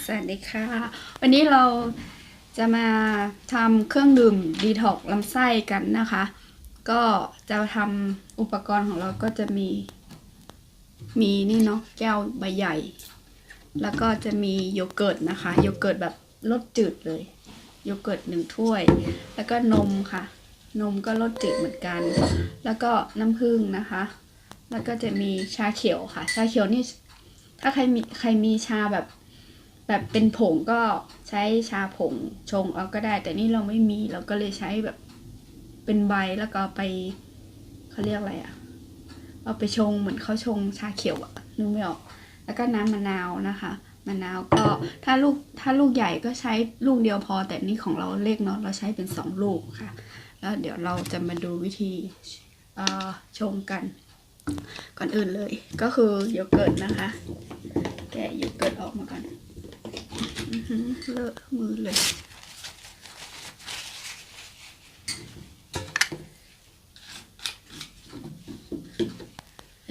สวัสดีค่ะวันนี้เราจะมาทำเครื่องดื่มดีท็อกซ์ลำไส้กันนะคะ ก็จะทำอุปกรณ์ของเราก็จะมีนี่เนาะแก้วใบใหญ่ แล้วก็จะมีโยเกิร์ตนะคะโยเกิร์ตแบบรสจืดเลยโยเกิร์ต1 ถ้วย แล้วก็นมค่ะนมก็รสจืดเหมือนกัน แล้วก็น้ำผึ้งนะคะแล้วก็จะมีชาเขียวค่ะชาเขียวนี่ถ้าใครมีชาแบบเป็นผงก็ใช้ชาผงชงเอาก็ได้แต่นี่เราไม่มีเราก็เลยใช้แบบเป็นใบแล้วก็ไปเขาเรียกอะไรอะเอาไปชงเหมือนเขาชงชาเขียวอะนึกไม่ออกแล้วก็น้ำมะนาวนะคะมะนาวก็ถ้าลูกใหญ่ก็ใช้ลูกเดียวพอแต่นี่ของเราเล็กเนาะเราใช้เป็น2 ลูกค่ะแล้วเดี๋ยวเราจะมาดูวิธีชงกันก่อนอื่นเลยก็คือโยเกิร์ตนะคะแกะโยเกิร์ตออกมาก่อนเลอะมือเลย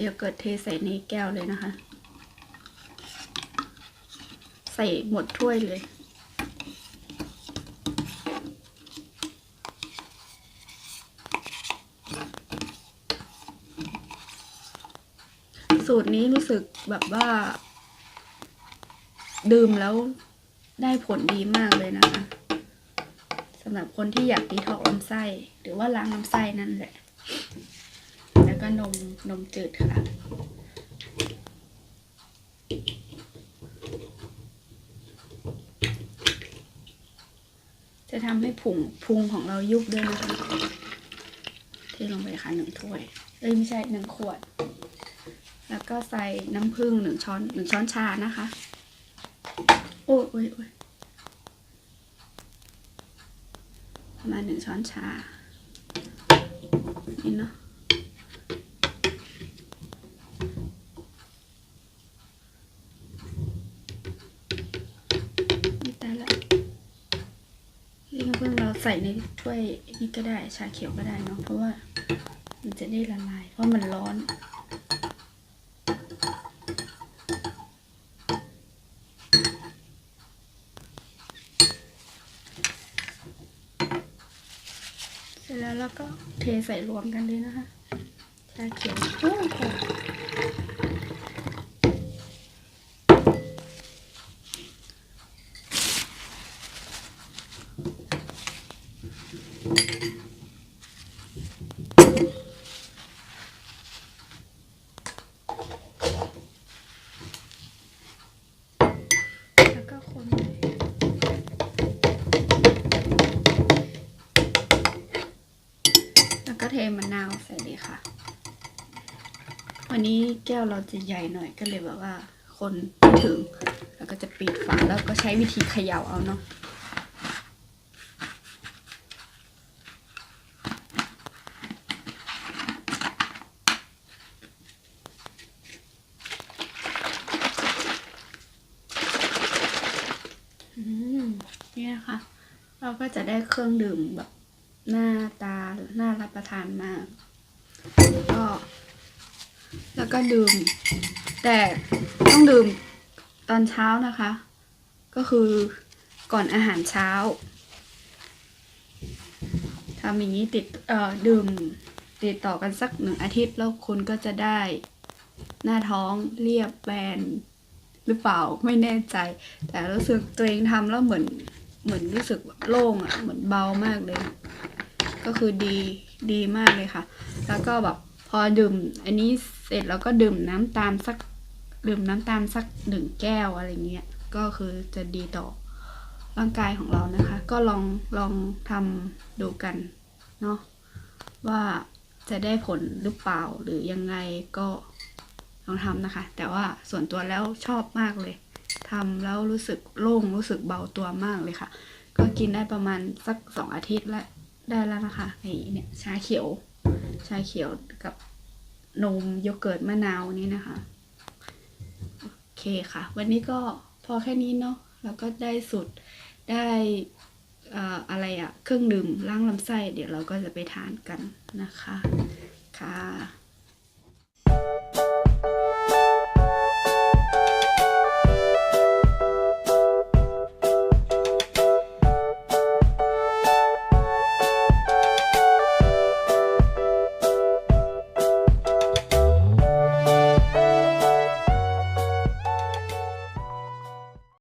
โยเกิร์ตเทใส่ในแก้วเลยนะคะใส่หมดถ้วยเลยสูตรนี้รู้สึกแบบว่าดื่มแล้วได้ผลดีมากเลยนะคะสำหรับคนที่อยากดีท็อกซ์ลำไส้หรือว่าล้างลำไส้นั่นแหละแล้วก็นมจืดค่ะจะทำให้พุงของเรายุบด้วยนะคะเทลงไปค่ะ1 ถ้วยไม่ใช่1 ขวดแล้วก็ใส่น้ำผึ้ง1 ช้อนชานะคะโอ้ยประมาณ1 ช้อนชานี่เนาะนี่แต่ละนี่น้ำผึ้งเราใส่ในถ้วยนี่ก็ได้ชาเขียวก็ได้เนาะเพราะว่ามันจะได้ละลายเพราะมันร้อนเสร็จแล้วเราก็เทใส่รวมกันเลยนะคะชาเขียวโอ้โหแล้วก็คนแล้วก็เทมะนาวใส่เลยค่ะวันนี้แก้วเราจะใหญ่หน่อยก็เลยแบบว่าคนไม่ถึงแล้วก็จะปิดฝาแล้วก็ใช้วิธีเขย่าเอาเนาะนี่นะคะเราก็จะได้เครื่องดื่มแบบหน้าตาน่ารับประทานมากแล้วก็ดื่มแต่ต้องดื่มตอนเช้านะคะก็คือก่อนอาหารเช้าทำอย่างนี้ดื่มติดต่อกันสัก1 อาทิตย์แล้วคุณก็จะได้หน้าท้องเรียบแบนหรือเปล่าไม่แน่ใจแต่รู้สึกตัวเองทำแล้วเหมือนรู้สึกโล่งอ่ะเหมือนเบามากเลยก็คือดีมากเลยค่ะแล้วก็แบบพอดื่มอันนี้เสร็จแล้วก็ดื่มน้ำตาลสัก1 แก้วอะไรเงี้ยก็คือจะดีต่อร่างกายของเรานะคะก็ลองทำดูกันเนาะว่าจะได้ผลหรือเปล่าหรือยังไงก็ลองทำนะคะแต่ว่าส่วนตัวแล้วชอบมากเลยทำแล้วรู้สึกโล่งรู้สึกเบาตัวมากเลยค่ะก็กินได้ประมาณสัก2 อาทิตย์แล้วได้แล้วนะคะเนี่ยชาเขียวกับนมโยเกิร์ตมะนาวนี่นะคะโอเคค่ะวันนี้ก็พอแค่นี้เนาะแล้วก็ได้สูตรได้อะไรอะเครื่องดื่มล้างลำไส้เดี๋ยวเราก็จะไปทานกันนะคะค่ะ